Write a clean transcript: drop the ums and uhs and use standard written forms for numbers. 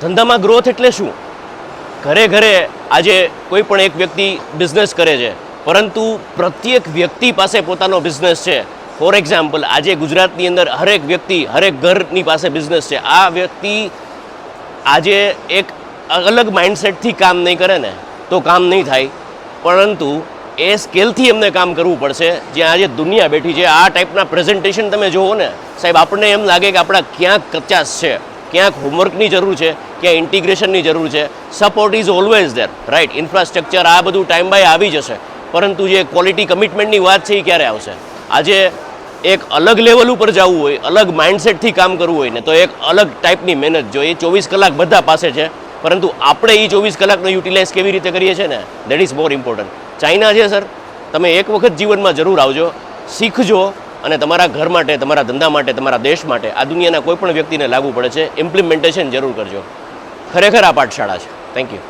ધંધામાં ગ્રોથ એટલે શું? ઘરે ઘરે આજે કોઈ પણ એક વ્યક્તિ બિઝનેસ કરે છે, પરંતુ પ્રત્યેક વ્યક્તિ પાસે પોતાનો બિઝનેસ છે. ફોર એક્ઝામ્પલ, આજે ગુજરાતની અંદર હરેક વ્યક્તિ, હરેક ઘરની પાસે બિઝનેસ છે. આ વ્યક્તિ આજે એક અલગ માઇન્ડસેટથી કામ નહીં કરે ને તો કામ નહીં થાય, પરંતુ એ સ્કેલથી એમને કામ કરવું પડશે. જ્યાં આજે દુનિયા બેઠી છે, આ ટાઈપના પ્રેઝન્ટેશન તમે જુઓ ને સાહેબ, આપણને એમ લાગે કે આપણા ક્યાંક કચાશ છે, ક્યાંક હોમવર્કની જરૂર છે, ક્યાં ઇન્ટિગ્રેશનની જરૂર છે. Support is always there, right? Infrastructure આ બધું ટાઈમ બાય આવી જશે, પરંતુ જે ક્વોલિટી કમિટમેન્ટની વાત છે એ ક્યારે આવશે? આજે એક અલગ લેવલ ઉપર જવું હોય, અલગ માઇન્ડસેટથી કામ કરવું હોય ને તો એક અલગ ટાઈપની મહેનત જોઈએ. 24 કલાક બધા પાસે છે, પરંતુ આપણે એ 24 કલાકનો યુટિલાઇઝ કેવી રીતે કરીએ છીએ ને, that is more important. China છે સર, તમે એક વખત જીવનમાં જરૂર આવજો, શીખજો, અને તમારા ઘર માટે, તમારા ધંધા માટે, તમારા દેશ માટે, આ દુનિયાના કોઈ પણ વ્યક્તિને લાગુ પડે છે, ઇમ્પ્લિમેન્ટેશન જરૂર કરજો. ખરેખર આ પાઠશાળા છે. Thank you.